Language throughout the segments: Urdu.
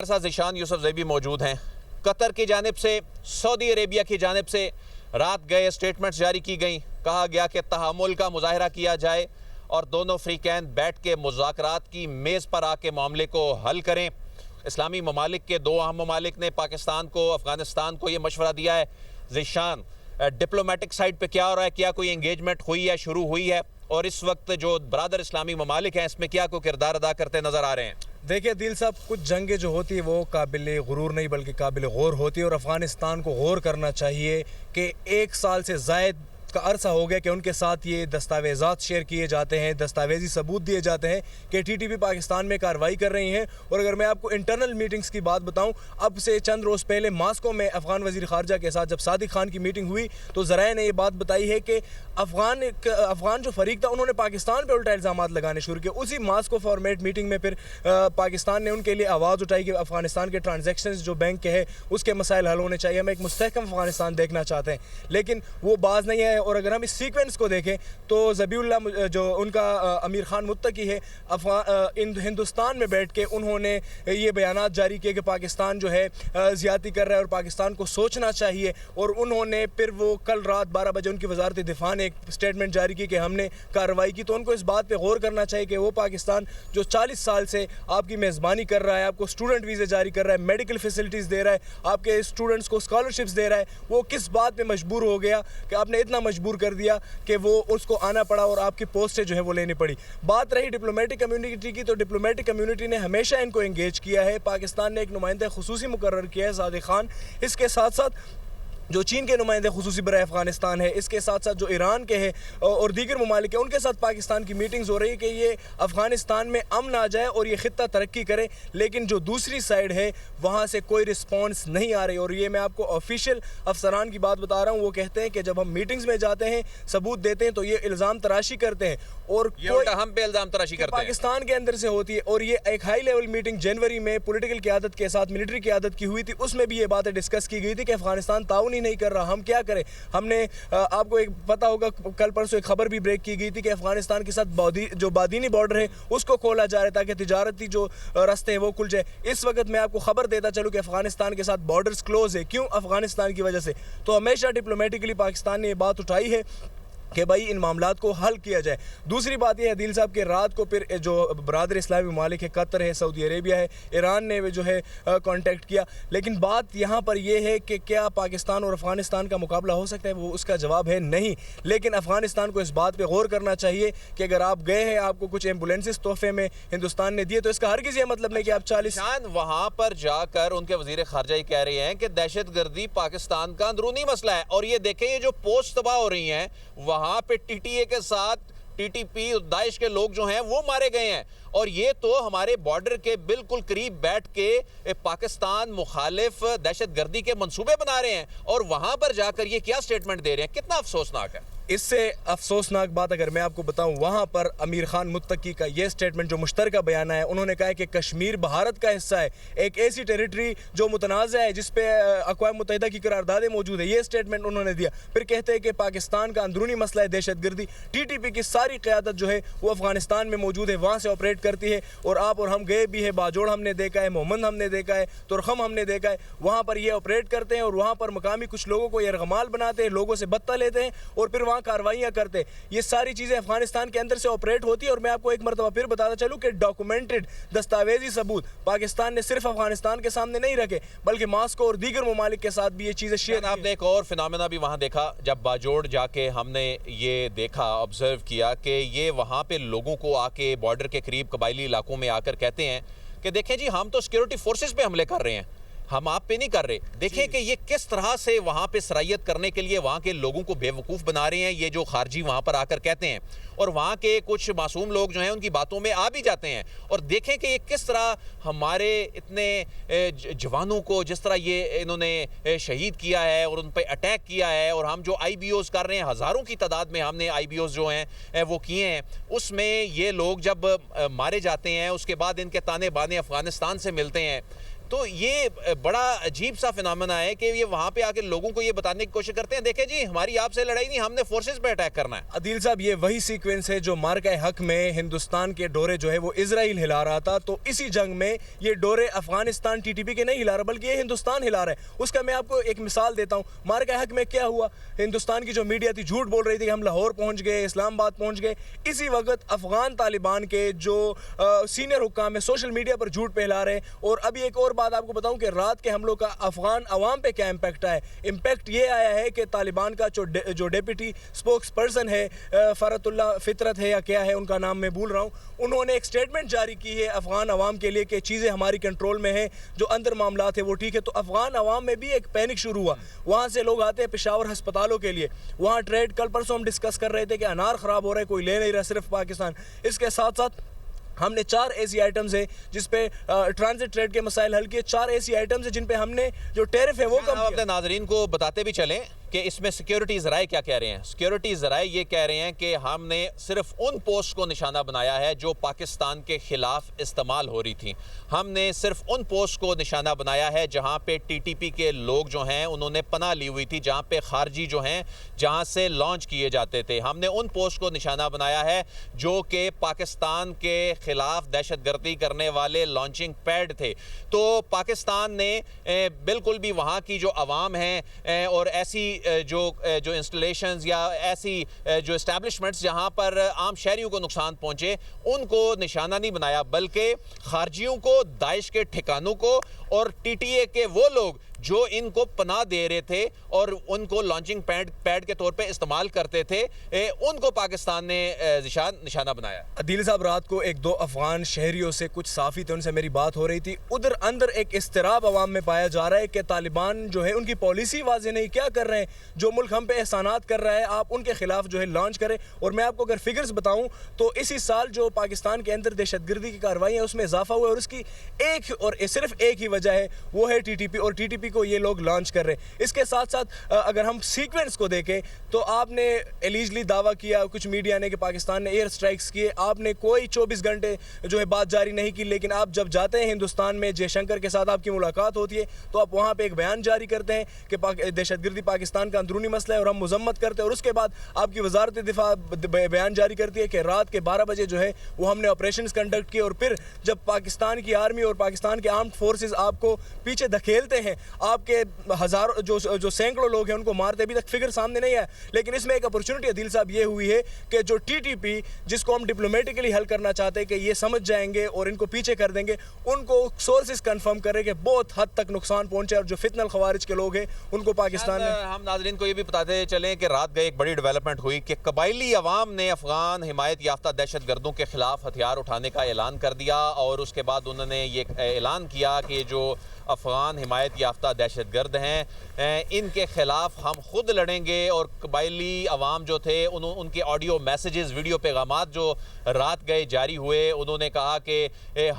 ہمارے ساتھ ذیشان یوسف زیبی موجود ہیں۔ قطر کی جانب سے، سعودی عربیہ کی جانب سے رات گئے اسٹیٹمنٹس جاری کی گئیں۔ کہا گیا کہ تحمل کا مظاہرہ کیا جائے اور دونوں فریقین بیٹھ کے مذاکرات کی میز پر آ کے معاملے کو حل کریں۔ اسلامی ممالک کے دو اہم ممالک نے پاکستان کو، افغانستان کو یہ مشورہ دیا ہے۔ ذیشان، ڈپلومیٹک سائٹ پہ کیا ہو رہا ہے؟ کیا کوئی انگیجمنٹ ہوئی ہے، شروع ہوئی ہے؟ اور اس وقت جو برادر اسلامی ممالک ہیں اس میں کیا کوئی کردار ادا کرتے نظر آ رہے ہیں؟ دیکھیں عدیل صاحب، کچھ جنگیں جو ہوتی ہیں وہ قابل غرور نہیں بلکہ قابل غور ہوتی ہے، اور افغانستان کو غور کرنا چاہیے کہ 1 سال سے زائد کا عرصہ ہو گیا کہ ان کے ساتھ یہ دستاویزات شیئر کیے جاتے ہیں، دستاویزی ثبوت دیے جاتے ہیں کہ ٹی ٹی پی پاکستان میں کارروائی کر رہی ہیں۔ اور اگر میں آپ کو انٹرنل میٹنگز کی بات بتاؤں، اب سے چند روز پہلے ماسکو میں افغان وزیر خارجہ کے ساتھ جب صادق خان کی میٹنگ ہوئی تو ذرائع نے یہ بات بتائی ہے کہ افغان جو فریق تھا انہوں نے پاکستان پہ الٹا الزامات لگانے شروع کیے۔ اسی ماسکو فارمیٹ میٹنگ میں پھر پاکستان نے ان کے لیے آواز اٹھائی کہ افغانستان کے ٹرانزیکشنز جو بینک کے ہے اس کے مسائل حل ہونے چاہیے، ہم ایک مستحکم افغانستان دیکھنا چاہتے ہیں، لیکن وہ باز نہیں ہے۔ اور اگر ہم اس سیکوینس کو دیکھیں تو ذبی اللہ جو ان کا امیر خان متقی ہے، ہندوستان میں بیٹھ کے انہوں نے یہ بیانات جاری کیے کہ پاکستان جو ہے زیادتی کر رہا ہے اور پاکستان کو سوچنا چاہیے، اور انہوں نے پھر وہ کل رات 12 بجے ان کی وزارت دفاع نے ایک اسٹیٹمنٹ جاری کی کہ ہم نے کارروائی کی۔ تو ان کو اس بات پہ غور کرنا چاہیے کہ وہ پاکستان جو 40 سال سے آپ کی میزبانی کر رہا ہے، آپ کو اسٹوڈنٹ ویزے جاری کر رہا ہے، میڈیکل فیسلٹیز دے رہا ہے، آپ کے اسٹوڈنٹس کو اسکالرشپس دے رہا ہے، وہ کس بات پہ مجبور ہو گیا کہ آپ نے اتنا مجبور کر دیا کہ وہ اس کو آنا پڑا اور آپ کی پوسٹیں جو ہیں وہ لینی پڑی۔ بات رہی ڈپلومیٹک کمیونٹی کی، تو ڈپلومیٹک کمیونٹی نے ہمیشہ ان کو انگیج کیا ہے۔ پاکستان نے ایک نمائندہ خصوصی مقرر کیا ہے، صادق خان، اس کے ساتھ ساتھ جو چین کے نمائندے خصوصی برائے افغانستان ہے، اس کے ساتھ ساتھ جو ایران کے ہیں اور دیگر ممالک ہیں، ان کے ساتھ پاکستان کی میٹنگز ہو رہی ہے کہ یہ افغانستان میں امن آ جائے اور یہ خطہ ترقی کرے، لیکن جو دوسری سائڈ ہے وہاں سے کوئی رسپانس نہیں آ رہی۔ اور یہ میں آپ کو آفیشیل افسران کی بات بتا رہا ہوں، وہ کہتے ہیں کہ جب ہم میٹنگز میں جاتے ہیں، ثبوت دیتے ہیں تو یہ الزام تراشی کرتے ہیں، اور ہم پہ الزام تراشی کرتے ہیں پاکستان کے اندر سے ہوتی ہے۔ اور یہ ایک ہائی لیول میٹنگ جنوری میں پولیٹیکل قیادت کے ساتھ ملٹری قیادت کی ہوئی تھی، اس میں بھی یہ باتیں ڈسکس کی گئی تھی کہ افغانستان تعاون نہیں کر رہا، ہم کیا کریں۔ ہم نے آپ کو ایک پتہ ہوگا کل پرسوں ایک خبر بھی بریک کی گئی تھی کہ افغانستان کے ساتھ جو بادینی بارڈر ہے اس کو کھولا جا رہا ہے تاکہ تجارتی جو راستے ہیں وہ کھل جائے۔ اس وقت میں آپ کو خبر دیتا چلوں کہ افغانستان کے ساتھ بارڈرز کلوز ہے۔ کیوں؟ افغانستان کی وجہ سے۔ تو ہمیشہ ڈپلومیٹکلی پاکستان نے یہ بات اٹھائی ہے کہ بھائی ان معاملات کو حل کیا جائے۔ دوسری بات یہ ہے عدیل صاحب کہ رات کو پھر جو برادر اسلامی ممالک ہے، قطر ہے، سعودی عربیہ ہے، ایران نے جو ہے کانٹیکٹ کیا، لیکن بات یہاں پر یہ ہے کہ کیا پاکستان اور افغانستان کا مقابلہ ہو سکتا ہے؟ وہ اس کا جواب ہے نہیں، لیکن افغانستان کو اس بات پہ غور کرنا چاہیے کہ اگر آپ گئے ہیں، آپ کو کچھ ایمبولینسز تحفے میں ہندوستان نے دیے، تو اس کا ہرگز یہ مطلب نہیں کہ آپ 40 وہاں پر جا کر ان کے وزیر خارجہ یہ کہہ رہے ہیں کہ دہشت گردی پاکستان کا اندرونی مسئلہ ہے، اور یہ دیکھیں یہ جو پوسٹ تباہ ہو رہی ہیں وہاں پہ ٹی ٹی اے کے ساتھ ٹی ٹی پی داعش کے لوگ جو ہیں وہ مارے گئے ہیں، اور یہ تو ہمارے بارڈر کے بالکل قریب بیٹھ کے پاکستان مخالف دہشت گردی کے منصوبے بنا رہے ہیں، اور وہاں پر جا کر یہ کیا سٹیٹمنٹ دے رہے ہیں؟ کتنا افسوسناک ہے۔ اس سے افسوسناک بات اگر میں آپ کو بتاؤں، وہاں پر امیر خان متقی کا یہ سٹیٹمنٹ جو مشترکہ بیان ہے، انہوں نے کہا ہے کہ کشمیر بھارت کا حصہ ہے، ایک ایسی ٹیریٹری جو متنازع ہے جس پہ اقوام متحدہ کی قراردادیں موجود ہیں، یہ سٹیٹمنٹ انہوں نے دیا۔ پھر کہتے ہیں کہ پاکستان کا اندرونی مسئلہ ہے دہشت گردی، ٹی ٹی پی کی ساری قیادت جو ہے وہ افغانستان میں موجود ہے، وہاں سے آپریٹ کرتی ہے، اور آپ اور ہم گئے بھی ہیں، باجوڑ ہم نے دیکھا ہے، محمد ہم نے دیکھا ہے، ترخم ہم نے دیکھا ہے، وہاں پر یہ آپریٹ کرتے ہیں، اور وہاں پر مقامی کچھ لوگوں کو یرغمال بناتے ہیں، لوگوں سے بتہ لیتے ہیں، اور پھر وہاں کارروائیاں کرتے ہیں۔ یہ ساری چیزیں افغانستان کے اندر سے آپریٹ ہوتی ہے، اور میں آپ کو ایک مرتبہ پھر بتاتا چلوں کہ ڈاکومنٹڈ دستاویزی ثبوت پاکستان نے صرف افغانستان کے سامنے نہیں رکھے بلکہ ماسکو اور دیگر ممالک کے ساتھ بھی یہ چیزیں شیئر کی۔ آپ نے ایک اور فینامنا بھی وہاں دیکھا جب باجوڑ جا کے ہم نے یہ دیکھا، آبزرو کیا کہ یہ وہاں پہ لوگوں کو آ کے بارڈر کے قریب قبائلی علاقوں میں آ کر کہتے ہیں کہ دیکھیں جی ہم تو سیکیورٹی فورسز پہ حملے کر رہے ہیں، ہم آپ پہ نہیں کر رہے۔ دیکھیں کہ یہ کس طرح سے وہاں پہ سرائیت کرنے کے لیے وہاں کے لوگوں کو بے وقوف بنا رہے ہیں، یہ جو خارجی وہاں پر آ کر کہتے ہیں، اور وہاں کے کچھ معصوم لوگ جو ہیں ان کی باتوں میں آ بھی جاتے ہیں۔ اور دیکھیں کہ یہ کس طرح ہمارے اتنے جوانوں کو جس طرح یہ انہوں نے شہید کیا ہے اور ان پہ اٹیک کیا ہے، اور ہم جو آئی بی اوز کر رہے ہیں، ہزاروں کی تعداد میں ہم نے آئی بی اوز جو ہیں وہ کیے ہیں، اس میں یہ لوگ جب مارے جاتے ہیں اس کے بعد ان کے تانے بانے افغانستان سے ملتے ہیں، تو یہ بڑا عجیب سا فنامنا ہے کہ یہ وہاں پہ آ کے لوگوں کو یہ بتانے کی کوشش کرتے ہیں دیکھیں جی ہماری آپ سے لڑائی نہیں, ہم نے فورسز پہ اٹیک کرنا ہے. عدیل صاحب یہ وہی سیکوینس ہے جو مارکہ حق میں ہندوستان کے ڈورے جو ہے وہ اسرائیل ہلا رہا تھا, تو اسی جنگ میں یہ ڈورے افغانستان ٹی ٹی پی کے نہیں ہلا رہا بلکہ یہ ہندوستان ہلا رہا ہے. اس کا میں آپ کو ایک مثال دیتا ہوں. مارکہ حق میں کیا ہوا, ہندوستان کی جو میڈیا تھی جھوٹ بول رہی تھی کہ ہم لاہور پہنچ گئے, اسلام آباد پہنچ گئے. اسی وقت افغان طالبان کے جو سینئر حکام ہیں سوشل میڈیا پر جھوٹ پھیلا رہے ہیں. اور ابھی ایک اور بات آپ کو بتاؤں کہ رات کے حملوں کا افغان عوام پہ کیا امپیکٹ آیا ہے. امپیکٹ یہ آیا ہے کہ طالبان کا جو ڈیپٹی سپوکس پرسن ہے, فرت اللہ فطرت ہے یا کیا ہے ان کا نام میں بھول رہا ہوں, انہوں نے ایک سٹیٹمنٹ جاری کی ہے افغان عوام کے لیے کہ چیزیں ہماری کنٹرول میں ہیں, جو اندر معاملات ہیں وہ ٹھیک ہے. تو افغان عوام میں بھی ایک پینک شروع ہوا. وہاں سے لوگ آتے ہیں پشاور ہسپتالوں کے لیے, وہاں ٹریڈ کل پرسوں ہم ڈسکس کر رہے تھے کہ انار خراب ہو رہا ہے, کوئی لے نہیں رہا صرف پاکستان. اس کے ساتھ ساتھ ہم نے 4 ایسی آئٹمز ہیں جس پہ ٹرانزٹ ٹریڈ کے مسائل حل کیے, 4 ایسی آئٹمز ہیں جن پہ ہم نے جو ٹیرف ہے وہ کم کیا. اپنے ناظرین کو بتاتے بھی چلیں کہ اس میں سیکیورٹی ذرائع کیا کہہ رہے ہیں. سیکیورٹی ذرائع یہ کہہ رہے ہیں کہ ہم نے صرف ان پوسٹ کو نشانہ بنایا ہے جو پاکستان کے خلاف استعمال ہو رہی تھیں. ہم نے صرف ان پوسٹ کو نشانہ بنایا ہے جہاں پہ ٹی ٹی پی کے لوگ جو ہیں انہوں نے پناہ لی ہوئی تھی, جہاں پہ خارجی جو ہیں جہاں سے لانچ کیے جاتے تھے. ہم نے ان پوسٹ کو نشانہ بنایا ہے جو کہ پاکستان کے خلاف دہشت گردی کرنے والے لانچنگ پیڈ تھے. تو پاکستان نے بالکل بھی وہاں کی جو عوام ہیں اور ایسی جو انسٹالیشنز یا ایسی جو اسٹیبلشمنٹس جہاں پر عام شہریوں کو نقصان پہنچے ان کو نشانہ نہیں بنایا, بلکہ خارجیوں کو, داعش کے ٹھکانوں کو اور ٹی ٹی اے کے وہ لوگ جو ان کو پناہ دے رہے تھے اور ان کو لانچنگ پیڈ کے طور پہ استعمال کرتے تھے, ان کو پاکستان نے نشانہ بنایا. عدیل صاحب رات کو 1-2 افغان شہریوں سے کچھ صافی تھے, ان سے میری بات ہو رہی تھی. ادھر اندر ایک اضطراب عوام میں پایا جا رہا ہے کہ طالبان جو ہے ان کی پالیسی واضح نہیں, کیا کر رہے ہیں, جو ملک ہم پہ احسانات کر رہا ہے آپ ان کے خلاف جو ہے لانچ کریں. اور میں آپ کو اگر فگرز بتاؤں تو اسی سال جو پاکستان کے اندر دہشت گردی کی کارروائیاں اس میں اضافہ ہوا ہے, اور اس کی ایک اور صرف ایک ہی وجہ ہے, وہ ہے ٹی ٹی پی, اور ٹی ٹی پی کو یہ لوگ لانچ کر رہے ہیں. اس کے ساتھ ساتھ اگر ہم سیکوینس کو دیکھیں تو آپ نے ایلیجلی دعویٰ کیا کچھ میڈیا نے کہ پاکستان نے ایئر سٹرائکس کیے, آپ نے کوئی 24 گھنٹے جو ہے بات جاری نہیں کی. لیکن آپ جب جاتے ہیں ہندوستان میں, جے شنکر کے ساتھ آپ کی ملاقات ہوتی ہے تو آپ وہاں پہ ایک بیان جاری کرتے ہیں کہ دہشت گردی پاکستان کا اندرونی مسئلہ ہے اور ہم مذمت کرتے ہیں. اور اس کے بعد آپ کی وزارت دفاع بیان جاری کرتی ہے کہ رات کے 12 بجے جو ہے وہ ہم نے آپریشنز کنڈکٹ کیے. اور پھر جب پاکستان کی آرمی اور پاکستان کے آرمڈ فورسز آپ کو پیچھے دھکیلتے ہیں, آپ کے ہزاروں جو سینکڑوں لوگ ہیں ان کو مارتے, ابھی تک فگر سامنے نہیں آیا. لیکن اس میں ایک اپرچونٹی عدیل صاحب یہ ہوئی ہے کہ جو ٹی ٹی پی جس کو ہم ڈپلومیٹکلی حل کرنا چاہتے ہیں کہ یہ سمجھ جائیں گے اور ان کو پیچھے کر دیں گے, ان کو سورسز کنفرم کرے کہ بہت حد تک نقصان پہنچے, اور جو فتنہ الخوارج کے لوگ ہیں ان کو پاکستان نے. ہم ناظرین کو یہ بھی بتاتے چلیں کہ رات گئے ایک بڑی ڈیولپمنٹ ہوئی کہ قبائلی عوام نے افغان حمایت یافتہ دہشت گردوں کے خلاف ہتھیار اٹھانے کا اعلان کر دیا, اور اس کے بعد انہوں نے یہ اعلان کیا کہ جو افغان حمایت یافتہ دہشت گرد ہیں ان کے خلاف ہم خود لڑیں گے. اور قبائلی عوام جو تھے ان کے آڈیو میسیجز, ویڈیو پیغامات جو رات گئے جاری ہوئے, انہوں نے کہا کہ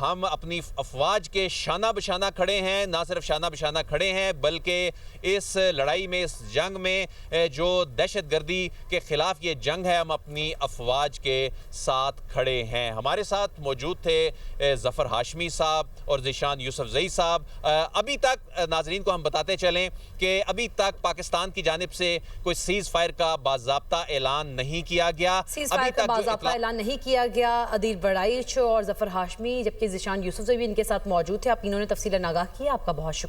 ہم اپنی افواج کے شانہ بشانہ کھڑے ہیں, نہ صرف شانہ بشانہ کھڑے ہیں بلکہ اس لڑائی میں, اس جنگ میں جو دہشت گردی کے خلاف یہ جنگ ہے, ہم اپنی افواج کے ساتھ کھڑے ہیں. ہمارے ساتھ موجود تھے ظفر ہاشمی صاحب اور ذیشان یوسفزئی صاحب. ابھی تک ناظرین کو ہم بتاتے چلیں کہ ابھی تک پاکستان کی جانب سے کوئی سیز فائر کا باضابطہ اعلان نہیں کیا گیا. سیز فائر کا باضابطہ اعلان نہیں کیا گیا. عدیل بڑائچ اور ظفر ہاشمی جبکہ ذیشان یوسفزئی بھی ان کے ساتھ موجود تھے. آپ تینوں نے تفصیلاً آگاہ کیا, آپ کا بہت شکریہ.